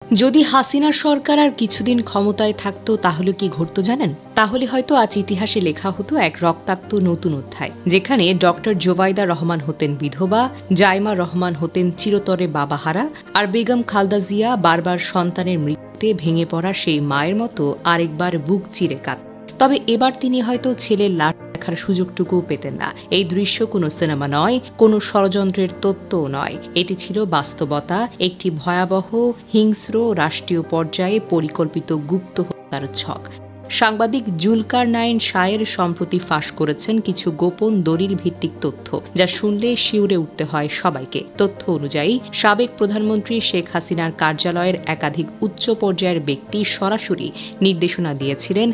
যদি হাসিনা সরকার আর কিছুদিন ক্ষমতায় থাকতো তাহলে কি ঘটতো জানেন? তাহলে হয়তো আজ ইতিহাসে লেখা হতো এক রক্তাক্ত নতুন অধ্যায়, যেখানে ডক্টর জোবাইদা রহমান হতেন বিধবা, জাইমা রহমান হতেন চিরতরে বাবাহারা, আর বেগম খালেদা জিয়া বারবার সন্তানের মৃত্যুতে ভেঙে পড়া সেই মায়ের মতো আরেকবার বুক চিরে কাঁদ। তবে এবার তিনি হয়তো ছেলের লাশ দেখার সুযোগটুকুও পেতেন না। এই দৃশ্য কোনো সিনেমা নয়, কোনো ষড়যন্ত্রের তত্ত্বও নয়। এটি ছিল বাস্তবতা, একটি ভয়াবহ, হিংস্র, রাষ্ট্রীয় পর্যায়ে পরিকল্পিত গুপ্ত হত্যার ছক। সাংবাদিক জুলকার নাইন শায়ের সম্প্রতি ফাঁস করেছেন কিছু গোপন দলিল ভিত্তিক তথ্য, যা শুনলে শিউরে উঠতে হয় সবাইকে। তথ্য অনুযায়ী সাবেক প্রধানমন্ত্রী শেখ হাসিনার কার্যালয়ের একাধিক উচ্চ পর্যায়ের ব্যক্তি সরাসরি নির্দেশনা দিয়েছিলেন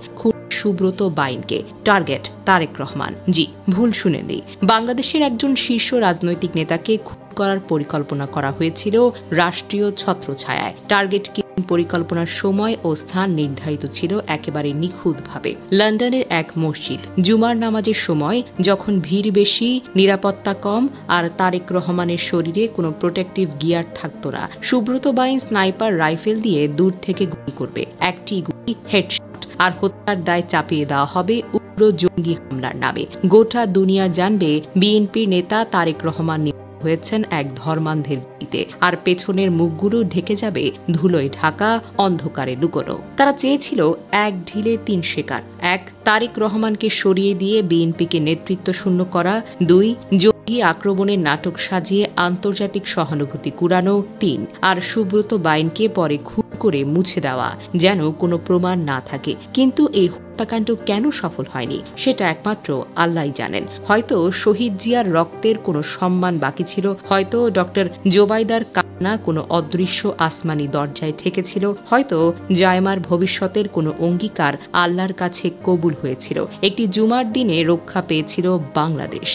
সুব্রত বাইনকে টার্গেট তারেক রহমান। জি, ভুল শুনেননি, বাংলাদেশের একজন শীর্ষ রাজনৈতিক নেতাকে খুন করার পরিকল্পনা করা হয়েছিল রাষ্ট্রীয় ছত্রছায়ায়। টার্গেট পরিকল্পনার সময় ও স্থান নির্ধারিত ছিল একেবারে নিখুঁতভাবে। লন্ডনের এক মসজিদ, জুমার নামাজের সময়, যখন ভিড় বেশি, নিরাপত্তা কম, আর তারেক রহমানের শরীরে কোনো প্রোটেক্টিভ গিয়ার থাকতো না। সুব্রত বাইন স্নাইপার রাইফেল দিয়ে দূর থেকে গুলি করবে, একটি গুলি হেডশট, আর হত্যার দায় চাপিয়ে দেওয়া হবে উগ্র জঙ্গি হামলার নামে। গোটা দুনিয়া জানবে বিএনপির নেতা তারেক রহমান হয়েছেন এক ধর্মান্ধের গুলিতে, আর পেছনের মুখগুলো ঢেকে যাবে ধুলোয় ঢাকা, অন্ধকারে লুকোনো। তারা চেয়েছিল এক ঢিলে তিন শিকার: এক, তারেক রহমানকে সরিয়ে দিয়ে বিএনপিকে নেতৃত্ব শূন্য করা; দুই, জঙ্গি আক্রমণের নাটক সাজিয়ে আন্তর্জাতিক সহানুভূতি কুড়ানো; তিন, আর সুব্রত বাইনকে পরে খুন করে মুছে দেওয়া, যেন কোনো প্রমাণ না থাকে। কিন্তু এই হত্যাকাণ্ড কেন সফল হয়নি সেটা একমাত্র আল্লাহই জানেন। হয়তো শহীদ জিয়ার রক্তের কোনো সম্মান বাকি ছিল, হয়তো ডক্টর জোবাইদার কান্না কোনো অদৃশ্য আসমানি দরজায় ঠেকেছিল, হয়তো জায়মার ভবিষ্যতের কোনো অঙ্গীকার আল্লাহর কাছে কবুল হয়েছিল। একটি জুমার দিনে রক্ষা পেয়েছিল বাংলাদেশ।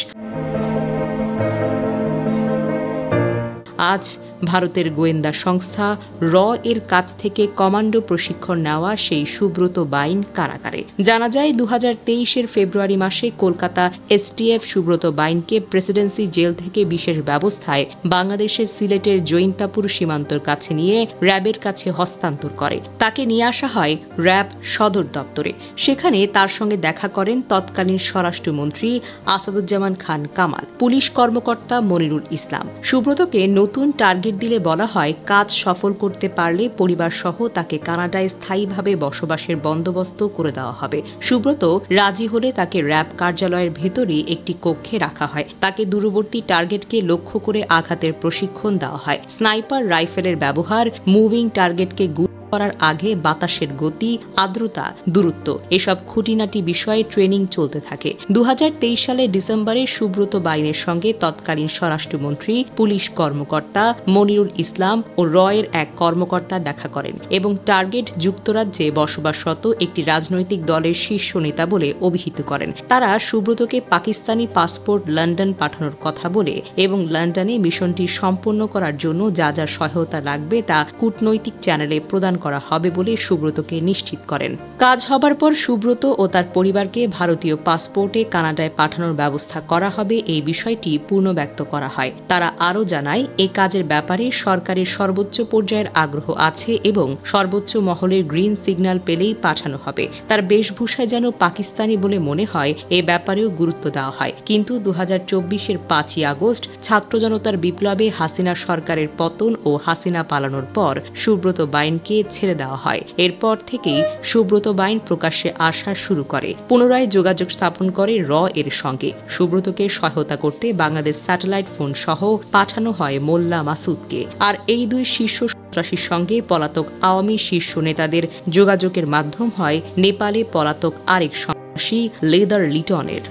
আজ ভারতের গোয়েন্দা সংস্থা র এর কাছ থেকে কমান্ডো প্রশিক্ষণ নেওয়া সেই সুব্রত বাইন কারাগারে। জানা যায় 2023-এর ফেব্রুয়ারি মাসে কলকাতা এসটিএফ সুব্রত বাইনকে প্রেসিডেন্সি জেল থেকে বিশেষ ব্যবস্থায় বাংলাদেশের সিলেটের জৈন্তাপুর সীমান্তর কাছে নিয়ে র্যাবের কাছে হস্তান্তর করে। তাকে নিয়ে আসা হয় র্যাব সদর দপ্তরে। সেখানে তার সঙ্গে দেখা করেন তৎকালীন স্বরাষ্ট্রমন্ত্রী আসাদুজ্জামান খান কামাল, পুলিশ কর্মকর্তা মনিরুল ইসলাম। সুব্রতকে নতুন টার্গেট দিলে বলা হয়, কাজ সফল করতে পারলে পরিবার সহ তাকে কানাডায় স্থায়ীভাবে বসবাসের বন্দোবস্ত করে দেওয়া হবে। সুব্রত রাজি হলে তাকে র্যাব কার্যালয়ের ভেতরেই একটি কক্ষে রাখা হয়। তাকে দূরবর্তী টার্গেটকে লক্ষ্য করে আঘাতের প্রশিক্ষণ দেওয়া হয়। স্নাইপার রাইফেলের ব্যবহার, মুভিং টার্গেটকে করার আগে বাতাসের গতি, আর্দ্রতা, দূরত্ব, এসব খুঁটিনাটি বিষয়ে ট্রেনিং চলতে থাকে। 2023 সালের ডিসেম্বরে সুব্রত বাইনের সঙ্গে তৎকালীন স্বরাষ্ট্রমন্ত্রী, পুলিশ কর্মকর্তা মনিরুল ইসলাম ও রয়ের এক কর্মকর্তা দেখা করেন এবং টার্গেট যুক্তরাজ্যে বসবাসরত একটি রাজনৈতিক দলের শীর্ষ নেতা বলে অভিহিত করেন। তারা সুব্রতকে পাকিস্তানি পাসপোর্ট লন্ডন পাঠানোর কথা বলে এবং লন্ডনে মিশনটি সম্পন্ন করার জন্য যা যা সহায়তা লাগবে তা কূটনৈতিক চ্যানেলে প্রদান করা হবে বলে সুব্রতকে নিশ্চিত করেন। কাজ হবার পর সুব্রত ও তার পরিবারকে ভারতীয় পাসপোর্টে কানাডায় পাঠানোর ব্যবস্থা করা হবে, এই বিষয়টি পূর্ণ ব্যক্ত করা হয়। তারা আরও জানায়, এই কাজের ব্যাপারে সরকারের সর্বোচ্চ পর্যায়ের আগ্রহ আছে এবং সর্বোচ্চ মহলের গ্রিন সিগন্যাল পেলেই পাঠানো হবে। তার বেশভূষায় যেন পাকিস্তানি বলে মনে হয়, এ ব্যাপারেও গুরুত্ব দেওয়া হয়। কিন্তু 2024-এর 5ই আগস্ট ছাত্র জনতার বিপ্লবে হাসিনা সরকারের পতন ও হাসিনা পালানোর পর সুব্রত বাইনকে ছেড়ে দেওয়া হয়। এরপর থেকেই সুব্রত বাইন প্রকাশ্যে আসা শুরু করে, পুনরায় যোগাযোগ স্থাপন করে র এর সঙ্গে। সুব্রতকে সহায়তা করতে বাংলাদেশ স্যাটেলাইট ফোন সহ পাঠানো হয় মোল্লা মাসুদকে। আর এই দুই শীর্ষ সন্ত্রাসীর সঙ্গে পলাতক আওয়ামী শীর্ষ নেতাদের যোগাযোগের মাধ্যম হয় নেপালে পলাতক আরেক সন্ত্রাসী লেদার লিটনের।